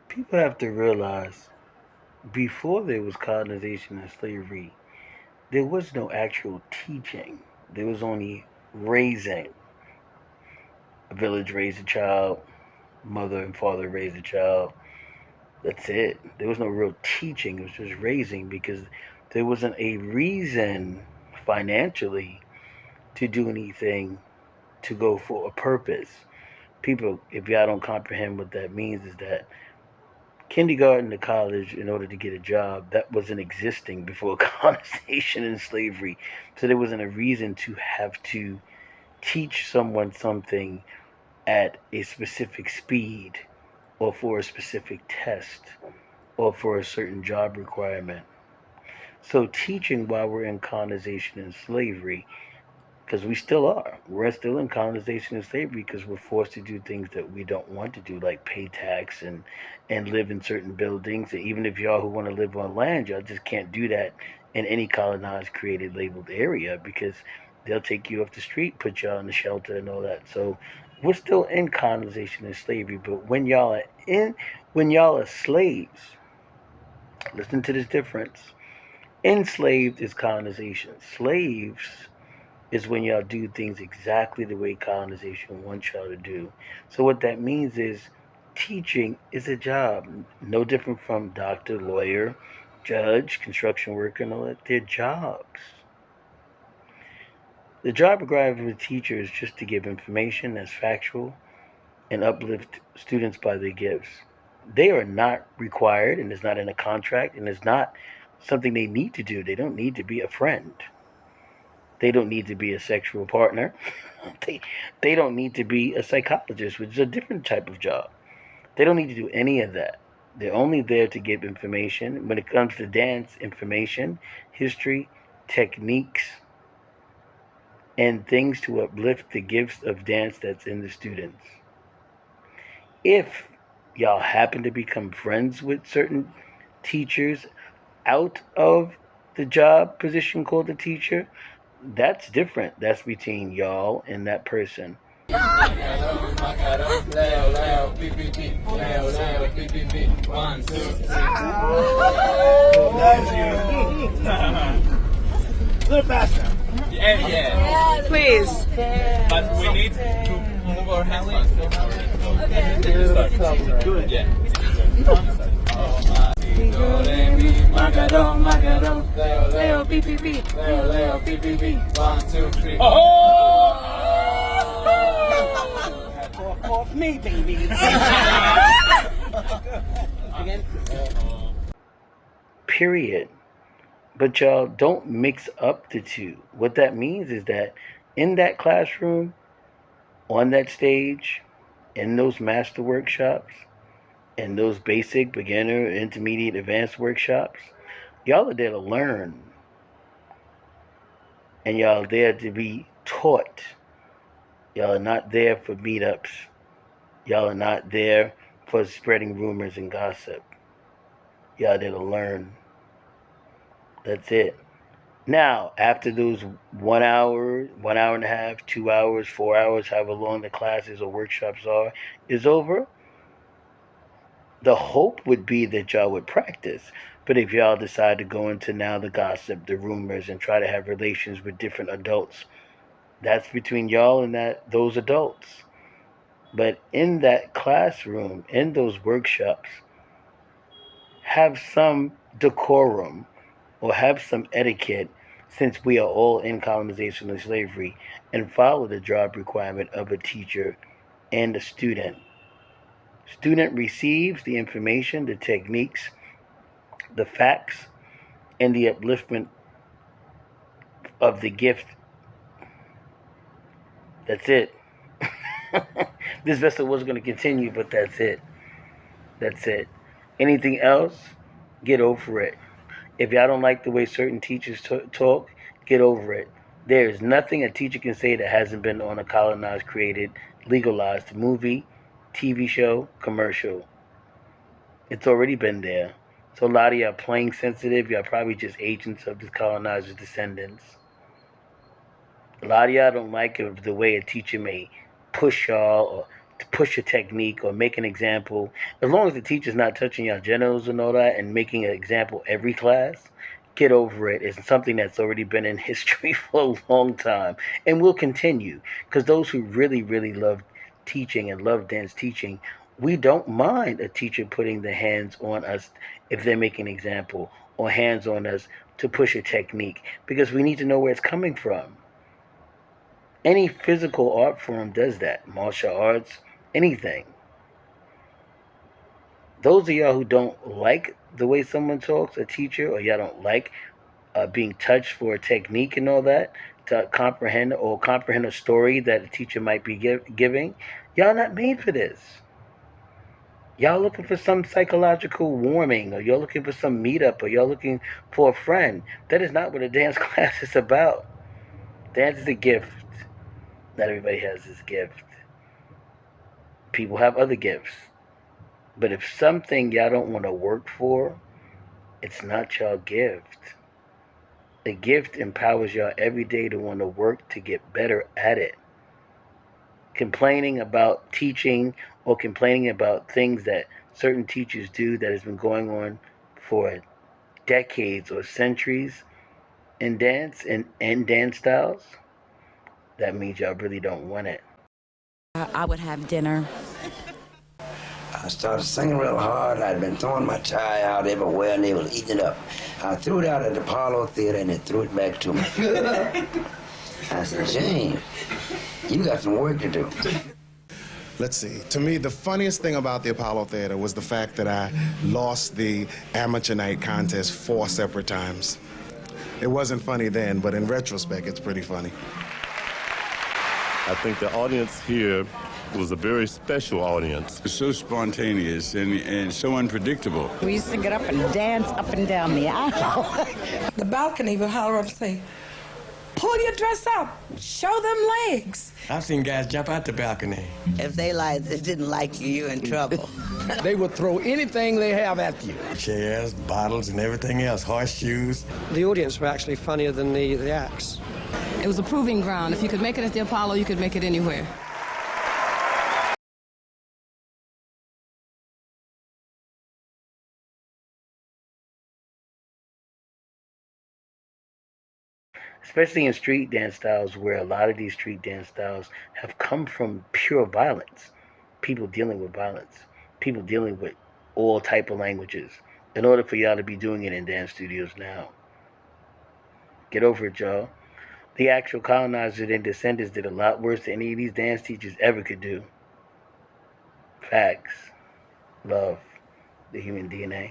People have to realize before there was colonization and slavery, there was no actual teaching. There was only raising. A village raised a child, mother and father raised a child. That's it. There was no real teaching. It was just raising because there wasn't a reason financially to do anything to go for a purpose. People, if y'all don't comprehend what that means, is that kindergarten to college, in order to get a job, that wasn't existing before colonization and slavery. So there wasn't a reason to have to teach someone something at a specific speed or for a specific test or for a certain job requirement. So teaching while we're in colonization and slavery, because we still are, we're still in colonization and slavery because we're forced to do things that we don't want to do, like pay tax and live in certain buildings. And even if y'all who want to live on land, y'all just can't do that in any colonized, created, labeled area because they'll take you off the street, put y'all in the shelter and all that. So we're still in colonization and slavery. But when y'all are slaves, listen to this difference. Enslaved is colonization. Slaves is when y'all do things exactly the way colonization wants y'all to do. So what that means is teaching is a job, no different from doctor, lawyer, judge, construction worker, and all that. They're jobs. The job required of a teacher is just to give information that's factual and uplift students by their gifts. They are not required, and it's not in a contract, and it's not something they need to do. They don't need to be a friend. They don't need to be a sexual partner. They, they don't need to be a psychologist, which is a different type of job. They don't need to do any of that. They're only there to give information. When it comes to dance, information, history, techniques, and things to uplift the gifts of dance that's in the students. If y'all happen to become friends with certain teachers out of the job position called a teacher, that's different. That's between y'all and that person. A little faster. Yeah. Please. But we need to move our hands faster. Do it. Yeah. Leo, beep, beep, beep. Leo, beep, beep, beep. 1, 2, 3. Oh! Off me, baby. Again. Period. But y'all don't mix up the two. What that means is that in that classroom, on that stage, in those master workshops, in those basic, beginner, intermediate, advanced workshops, y'all are there to learn. And y'all are there to be taught. Y'all are not there for meetups. Y'all are not there for spreading rumors and gossip. Y'all are there to learn. That's it. Now, after those 1 hour, 1 hour and a half, 2 hours, 4 hours, however long the classes or workshops are, is over, the hope would be that y'all would practice. But if y'all decide to go into now the gossip, the rumors, and try to have relations with different adults, that's between y'all and those adults. But in that classroom, in those workshops, have some decorum or have some etiquette since we are all in colonization and slavery and follow the job requirement of a teacher and a student. Student receives the information, the techniques, the facts, and the upliftment of the gift. That's it. This vessel was going to continue, but that's it. That's it. Anything else, get over it. If y'all don't like the way certain teachers talk, get over it. There is nothing a teacher can say that hasn't been on a colonized, created, legalized movie, TV show, commercial. It's already been there. So a lot of y'all playing sensitive. Y'all probably just agents of the colonizers' descendants. A lot of y'all don't like the way a teacher may push y'all or to push a technique or make an example, as long as the teacher's not touching your genitals and all that and making an example every class, get over it. It's something that's already been in history for a long time and will continue. Because those who really, really love teaching and love dance teaching, we don't mind a teacher putting the hands on us if they make an example or hands on us to push a technique because we need to know where it's coming from. Any physical art form does that. Martial arts, anything. Those of y'all who don't like the way someone talks, a teacher, or y'all don't like being touched for a technique and all that, to comprehend a story that a teacher might be giving, y'all not made for this. Y'all looking for some psychological warming, or y'all looking for some meetup, or y'all looking for a friend. That is not what a dance class is about. Dance is a gift. Not everybody has this gift. People have other gifts. But if something y'all don't want to work for, it's not y'all gift. The gift empowers y'all every day to want to work to get better at it. Complaining about teaching or complaining about things that certain teachers do that has been going on for decades or centuries in dance and dance styles, that means y'all really don't want it. I would have dinner. I started singing real hard. I'd been throwing my tie out everywhere, and they was eating it up. I threw it out at the Apollo Theater, and they threw it back to me. I said, Jane, you got some work to do. Let's see. To me, the funniest thing about the Apollo Theater was the fact that I lost the amateur night contest 4 separate times. It wasn't funny then, but in retrospect, it's pretty funny. I think the audience here was a very special audience. It's so spontaneous and so unpredictable. We used to get up and dance up and down the aisle. The balcony would holler up and say, pull your dress up, show them legs. I've seen guys jump out the balcony. If they didn't like you, you're in trouble. They would throw anything they have at you. Chairs, bottles, and everything else, horseshoes. The audience were actually funnier than the acts. It was a proving ground. If you could make it at the Apollo, you could make it anywhere. Especially in street dance styles, where a lot of these street dance styles have come from pure violence. People dealing with violence. People dealing with all type of languages. In order for y'all to be doing it in dance studios now. Get over it, y'all. The actual colonizers and descendants did a lot worse than any of these dance teachers ever could do. Facts. Love. The human DNA.